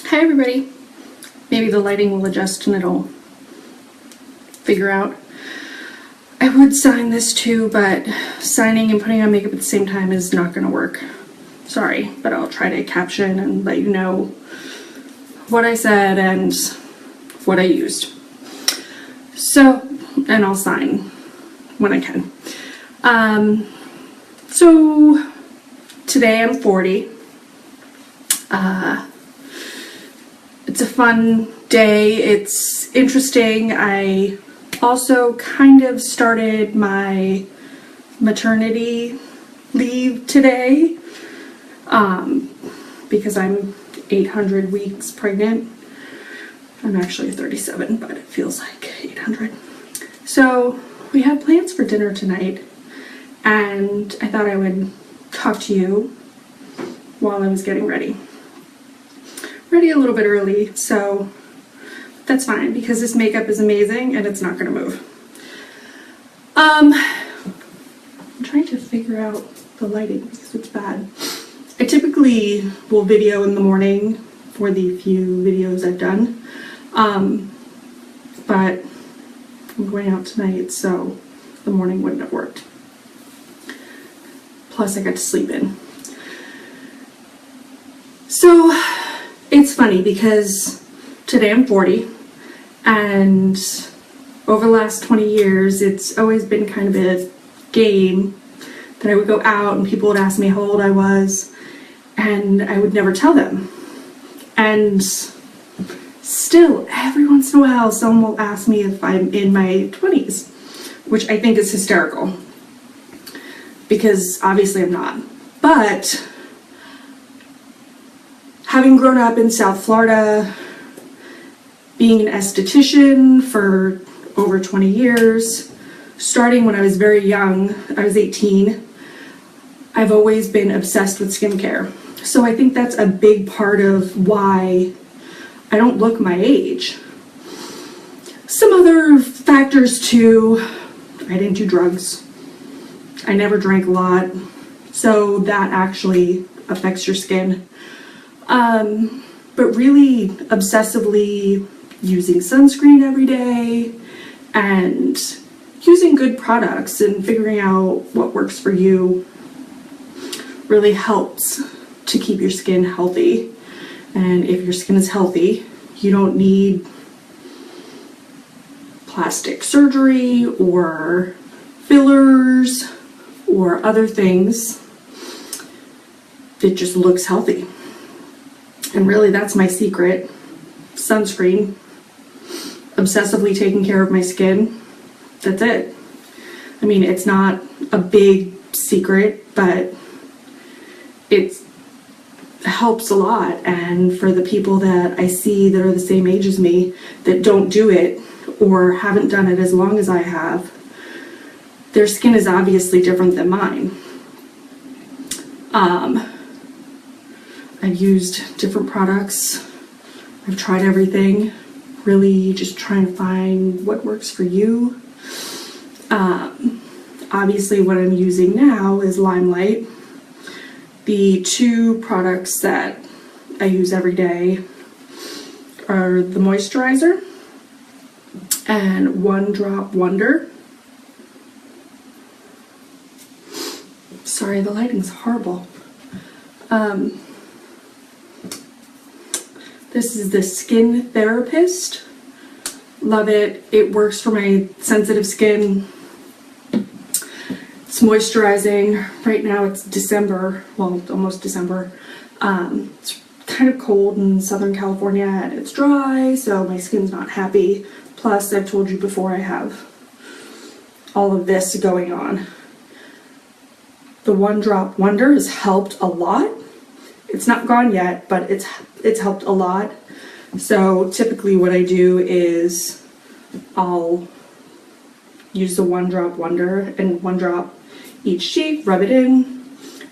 Hi everybody. Maybe the lighting will adjust and it'll figure out. I would sign this too, but signing and putting on makeup at the same time is not going to work. Sorry, but I'll try to caption and let you know what I said and what I used. So, and I'll sign when I can. So today I'm 40. It's a fun day. It's interesting. I also kind of started my maternity leave today because I'm 800 weeks pregnant. I'm actually 37, but it feels like 800. So we have plans for dinner tonight, and I thought I would talk to you while I was getting ready. Ready a little bit early, so that's fine because this makeup is amazing and it's not going to move. I'm trying to figure out the lighting because it's bad. I typically will video in the morning for the few videos I've done, but I'm going out tonight, so the morning wouldn't have worked. Plus I got to sleep in. So it's funny because today I'm 40, and over the last 20 years, it's always been kind of a game that I would go out and people would ask me how old I was, and I would never tell them. And still, every once in a while, someone will ask me if I'm in my 20s, which I think is hysterical because obviously I'm not. But having grown up in South Florida, being an esthetician for over 20 years, starting when I was very young, I was 18, I've always been obsessed with skincare. So I think that's a big part of why I don't look my age. Some other factors too, I didn't do drugs. I never drank a lot, so that actually affects your skin. But really obsessively using sunscreen every day and using good products and figuring out what works for you really helps to keep your skin healthy. And if your skin is healthy, you don't need plastic surgery or fillers or other things. It just looks healthy. And really that's my secret. Sunscreen. Obsessively taking care of my skin. That's it. I mean, it's not a big secret, but it helps a lot. And for the people that I see that are the same age as me that don't do it or haven't done it as long as I have, their skin is obviously different than mine. I've used different products. I've tried everything. Really just trying to find what works for you. Obviously what I'm using now is Limelight. The two products that I use every day are the moisturizer and One Drop Wonder. Sorry, the lighting's horrible. This is the Skin Therapist. Love it. It works for my sensitive skin. It's moisturizing. Right now it's December, well, almost December. It's kind of cold in Southern California and it's dry, so my skin's not happy. Plus, I've told you before, I have all of this going on. The One Drop Wonder has helped a lot. It's not gone yet, but it's helped a lot. So typically what I do is I'll use the One Drop Wonder and 1 drop each cheek, rub it in,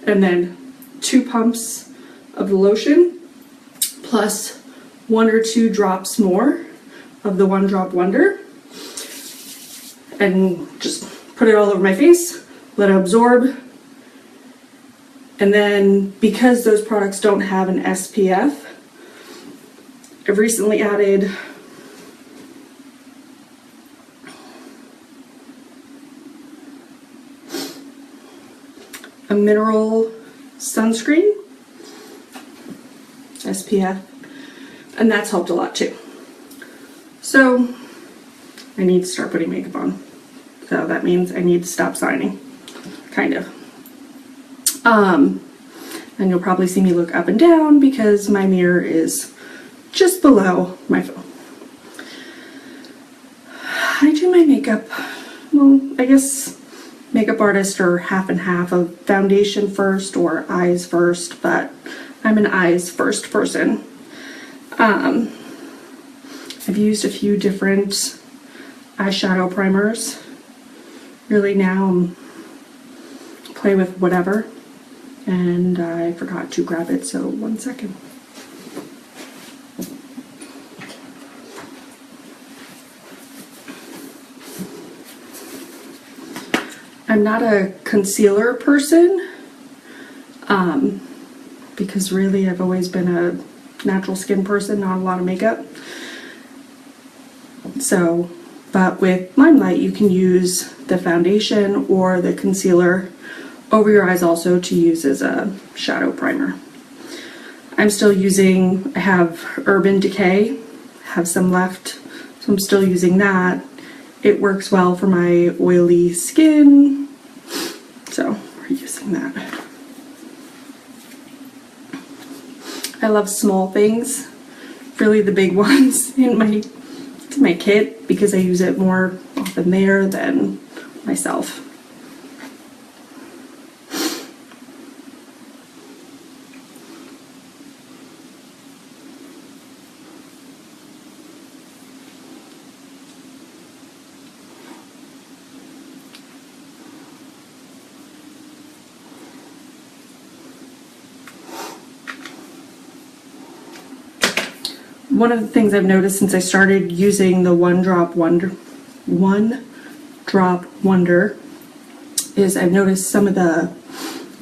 and then 2 pumps of the lotion plus 1 or 2 drops more of the One Drop Wonder, and just put it all over my face, let it absorb. And then because those products don't have an SPF, I've recently added a mineral sunscreen, SPF, and that's helped a lot too. So I need to start putting makeup on. So that means I need to stop signing, kind of. And you'll probably see me look up and down because my mirror is just below my phone. I do my makeup, well, I guess makeup artists are half and half of foundation first or eyes first, but I'm an eyes first person. I've used a few different eyeshadow primers. Really now play with whatever. And I forgot to grab it, so 1 second. I'm not a concealer person, because really I've always been a natural skin person, not a lot of makeup. So, but with Limelight you can use the foundation or the concealer over your eyes also to use as a shadow primer. I'm still using, I have Urban Decay, have some left, so I'm still using that. It works well for my oily skin, so we're using that. I love small things, really the big ones in my kit because I use it more often there than myself. One of the things I've noticed since I started using the One Drop Wonder is I've noticed some of the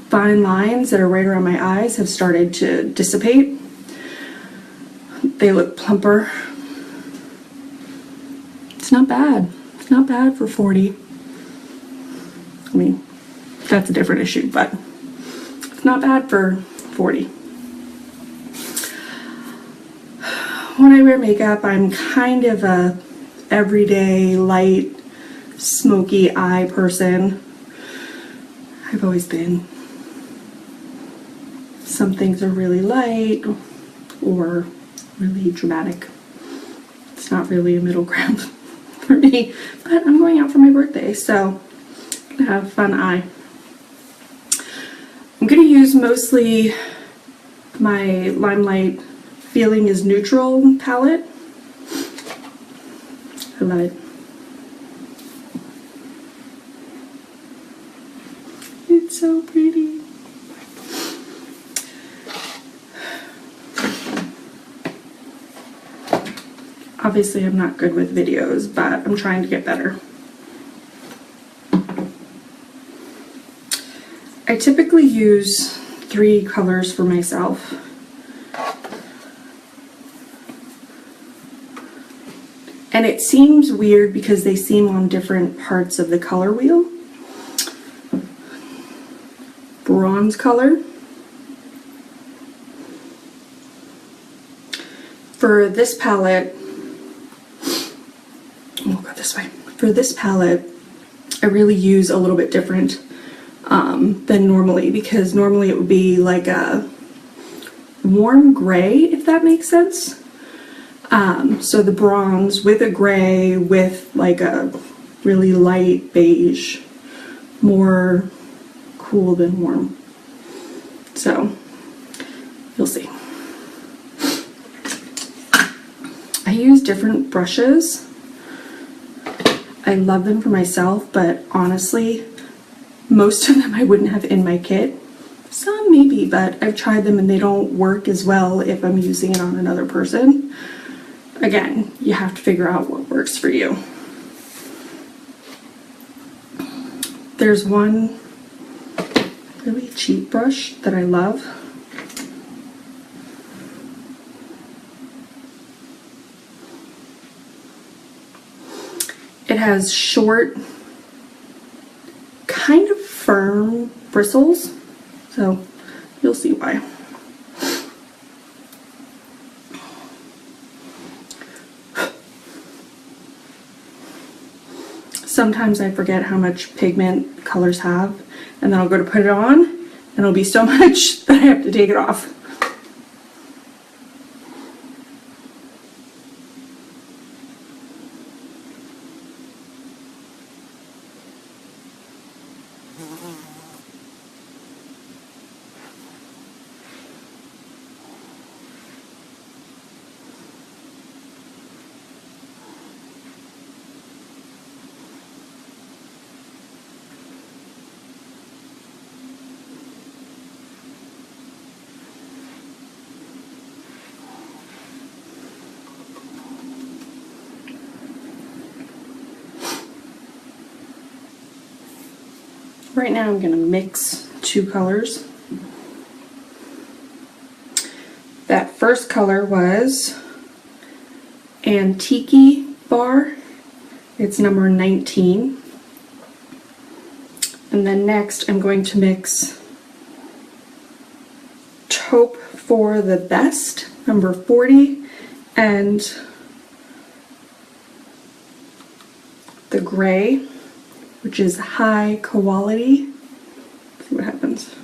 fine lines that are right around my eyes have started to dissipate. They look plumper. It's not bad. It's not bad for 40. I mean, that's a different issue, but it's not bad for 40. When I wear makeup, I'm kind of a everyday, light, smoky eye person. I've always been. Some things are really light or really dramatic. It's not really a middle ground for me, but I'm going out for my birthday, so I'm gonna have a fun eye. I'm gonna use mostly my Limelight Feeling is Neutral palette. I love it. It's so pretty. Obviously, I'm not good with videos, but I'm trying to get better. I typically use 3 colors for myself. And it seems weird because they seem on different parts of the color wheel. Bronze color. For this palette, we'll go this way. For this palette, I really use a little bit different than normally, because normally it would be like a warm gray, if that makes sense. So the bronze with a gray with like a really light beige, more cool than warm. So you'll see. I use different brushes. I love them for myself, but honestly, most of them I wouldn't have in my kit. Some maybe, but I've tried them and they don't work as well if I'm using it on another person. Again, you have to figure out what works for you. There's one really cheap brush that I love. has short, kind of firm bristles, so you'll see why. Sometimes I forget how much pigment colors have, and then I'll go to put it on, and it'll be so much that I have to take it off. Right now I'm going to mix two colors. That first color was Antique Bar. It's number 19. And then next I'm going to mix Taupe for the Best, number 40, and the gray, which is High Quality. Let's see what happens.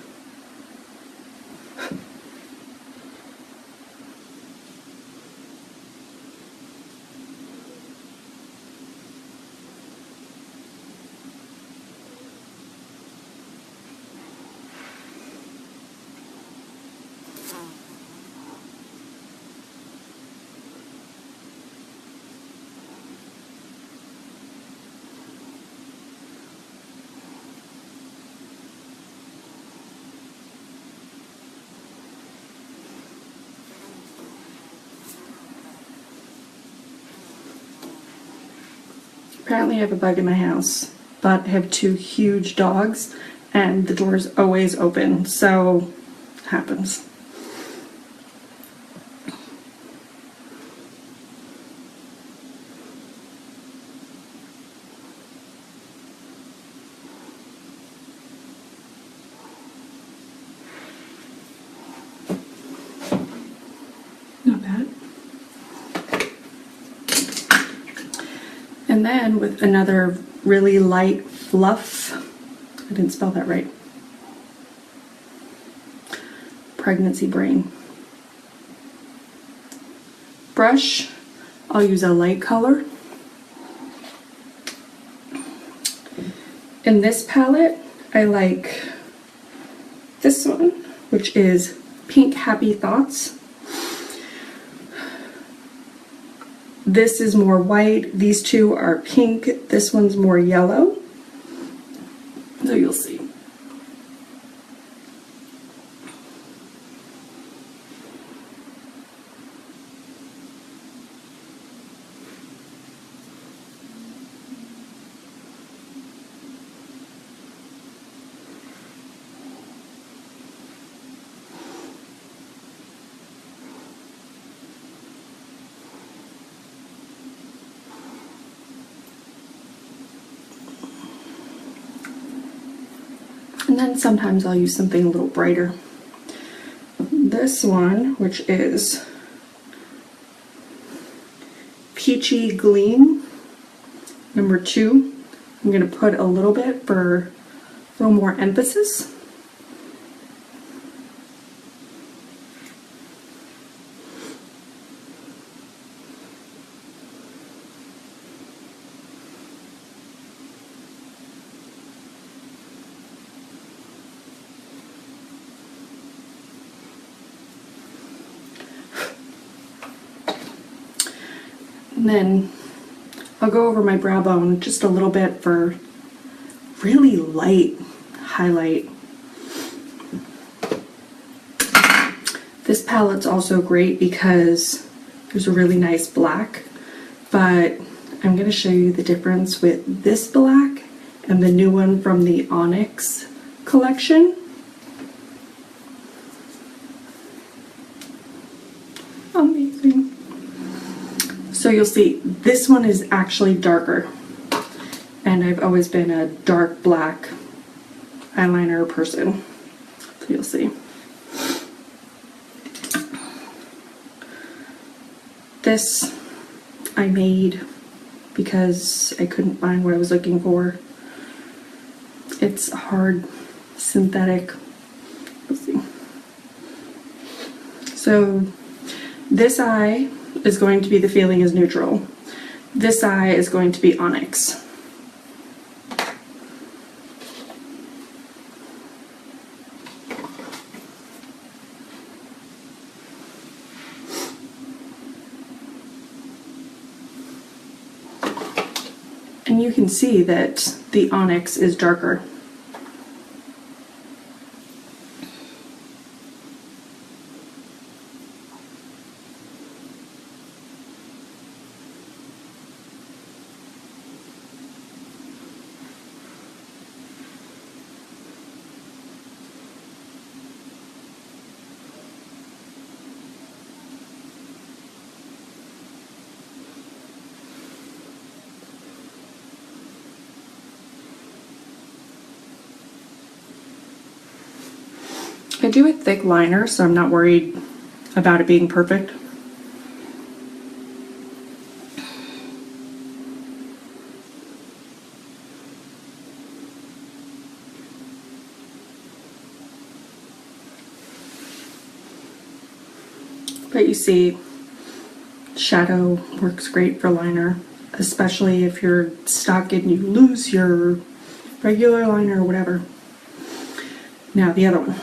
Apparently I have a bug in my house, but I have two huge dogs and the door is always open, so it happens. Not bad. And then with another really light fluff, I didn't spell that right, Pregnancy Brain brush, I'll use a light color. In this palette, I like this one, which is Pink Happy Thoughts. This is more white, these two are pink, this one's more yellow. So you'll see. And then sometimes I'll use something a little brighter. This one, which is Peachy Gleam, number 2, I'm going to put a little bit for a little more emphasis. And then I'll go over my brow bone just a little bit for really light highlight. This palette's also great because there's a really nice black, but I'm going to show you the difference with this black and the new one from the Onyx collection. Amazing. So you'll see this one is actually darker. and I've always been a dark black eyeliner person, so you'll see. This I made because I couldn't find what I was looking for. It's hard synthetic. Let's see. So this eye is going to be the feeling is neutral. This eye is going to be onyx. And you can see that the onyx is darker. I do a thick liner, so I'm not worried about it being perfect. But you see, shadow works great for liner, especially if you're stuck and you lose your regular liner or whatever. Now the other one.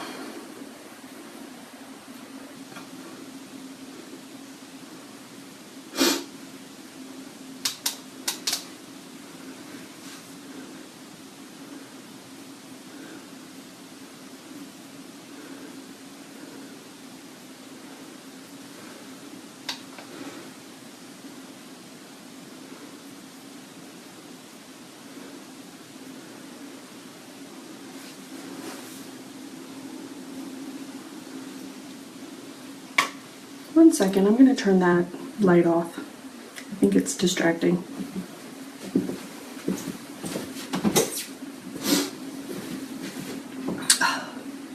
One second, I'm going to turn that light off. I think it's distracting.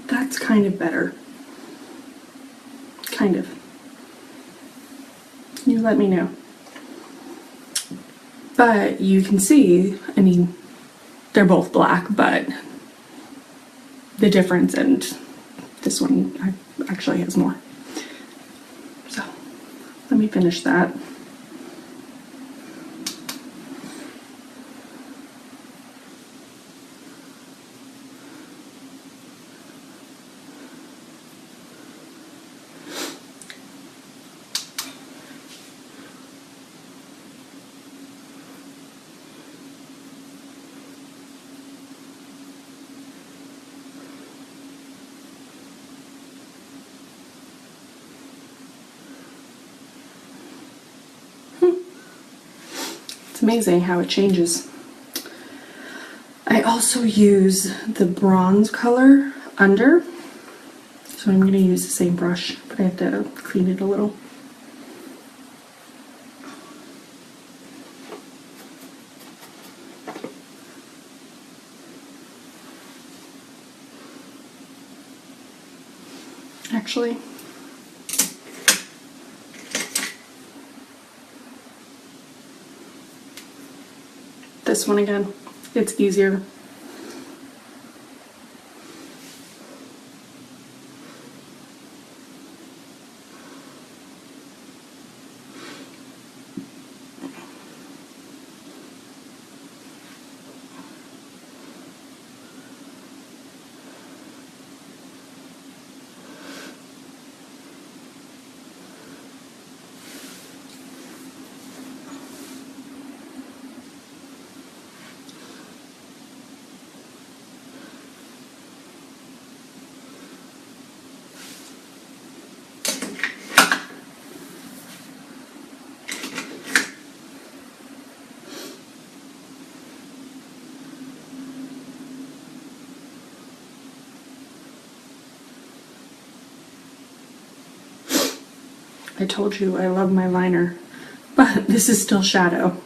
That's kind of better. Kind of. You let me know. But you can see, I mean, they're both black, but the difference, and this one actually has more. So let me finish that. It's amazing how it changes. I also use the bronze color under, so I'm going to use the same brush, but I have to clean it a little. Actually, this one again, it's easier. I told you I love my liner, but this is still shadow.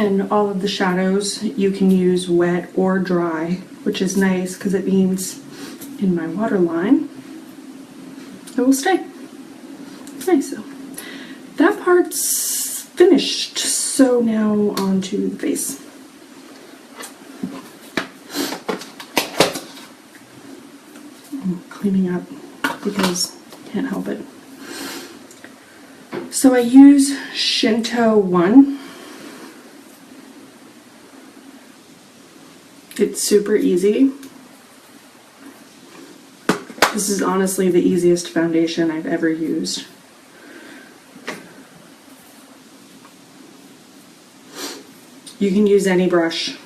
And all of the shadows you can use wet or dry, which is nice because it means in my waterline it will stay. It's nice though. That part's finished, so now on to the face. I'm cleaning up because I can't help it. So I use Shinto 1. It's super easy. This is honestly the easiest foundation I've ever used. You can use any brush.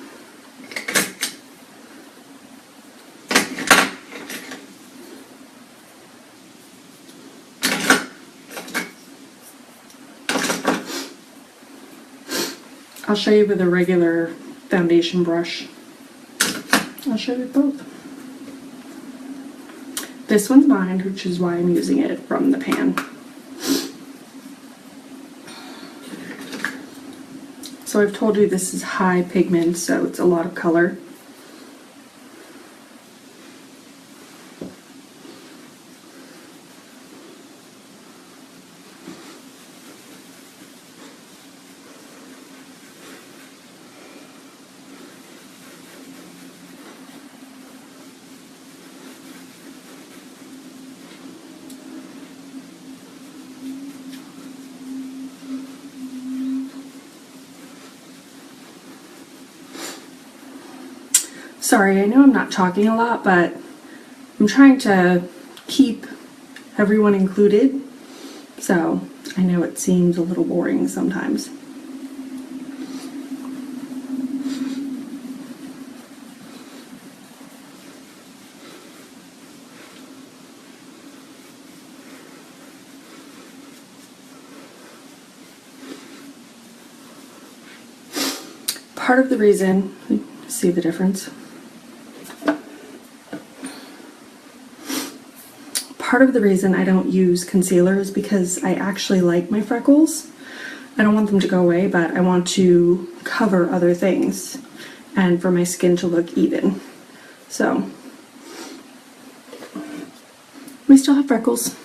I'll show you with a regular foundation brush. I'll show you both. This one's mine, which is why I'm using it from the pan. So I've told you this is high pigment, so it's a lot of color. Sorry, I know I'm not talking a lot, but I'm trying to keep everyone included, so I know it seems a little boring sometimes. Part of the reason, see the difference? Part of the reason I don't use concealer is because I actually like my freckles. I don't want them to go away, but I want to cover other things and for my skin to look even. So, we still have freckles.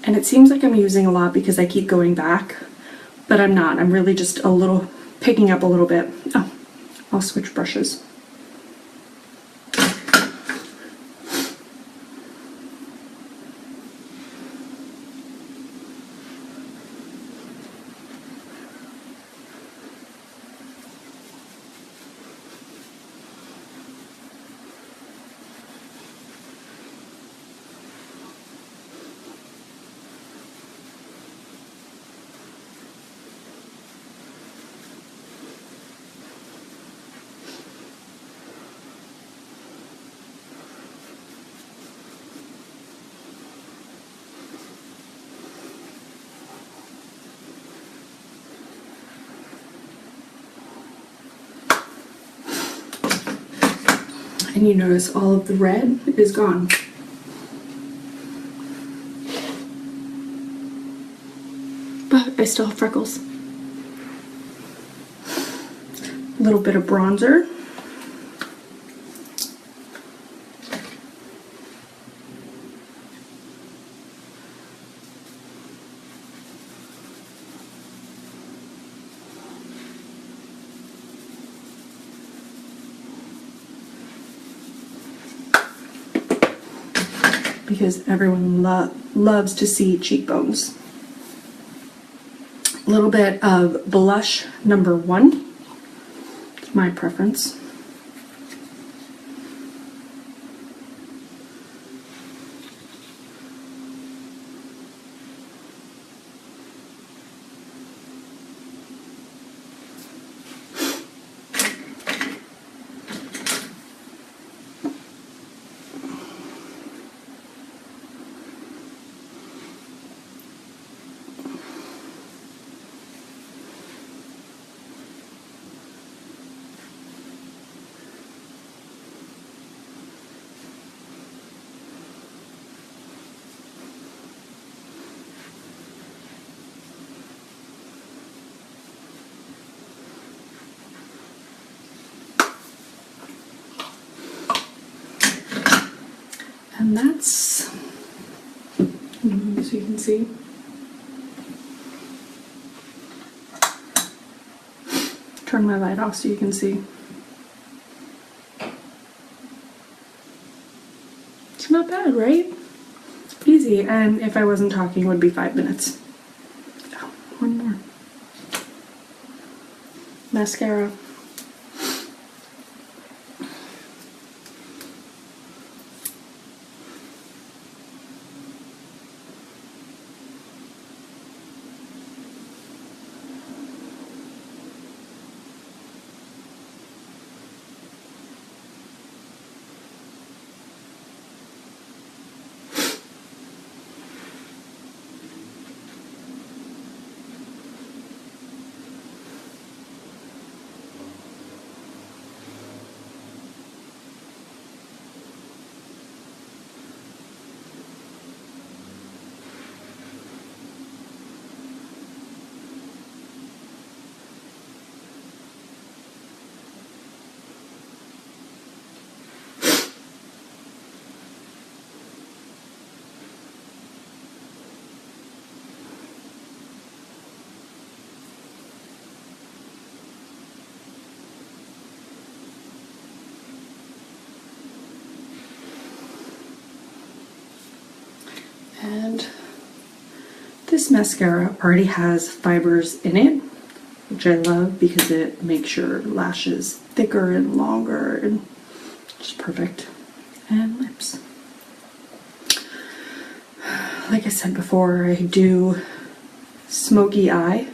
And it seems like I'm using a lot because I keep going back, but I'm not. I'm really just a little, picking up a little bit. Oh, I'll switch brushes. And you notice all of the red is gone. But I still have freckles. A little bit of bronzer. Because everyone loves to see cheekbones. A little bit of blush number 1. It's my preference. And that's, so you can see. Turn my light off so you can see. It's not bad, right? Easy, and if I wasn't talking, it would be 5 minutes. Oh, one more. Mascara. And this mascara already has fibers in it, which I love because it makes your lashes thicker and longer and just perfect. And lips. Like I said before, I do smoky eye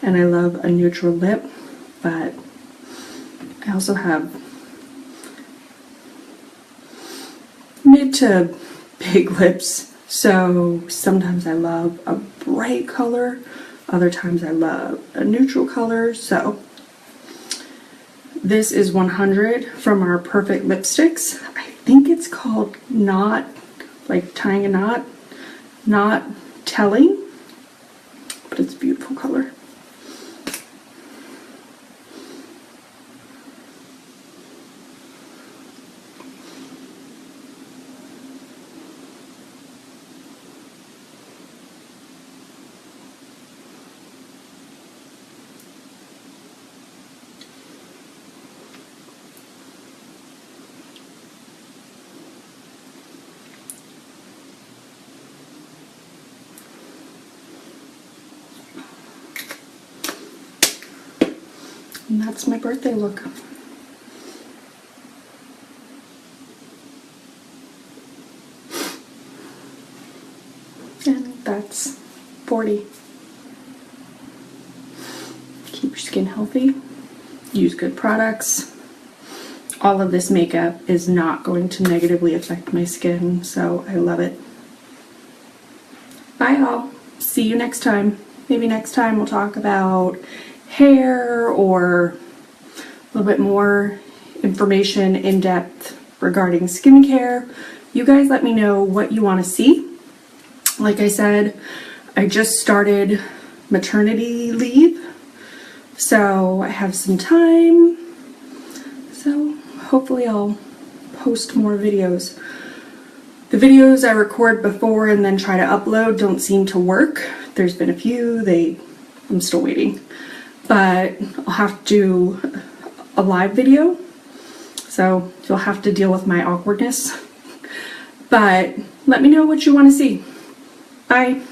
and I love a neutral lip, but I also have mid to big lips. So sometimes I love a bright color, other times I love a neutral color. So this is 100 from our Perfect Lipsticks. I think it's called Not, like tying a knot, Not Telling, but it's a beautiful color. And that's my birthday look. And that's 40. Keep your skin healthy. Use good products. All of this makeup is not going to negatively affect my skin, so I love it. Bye all. See you next time. Maybe next time we'll talk about hair or a little bit more information in depth regarding skincare. You guys let me know what you want to see. Like I said, I just started maternity leave, so I have some time. So hopefully I'll post more videos. The videos I record before and then try to upload don't seem to work. There's been a few, I'm still waiting. But I'll have to do a live video, so you'll have to deal with my awkwardness. But let me know what you want to see. Bye.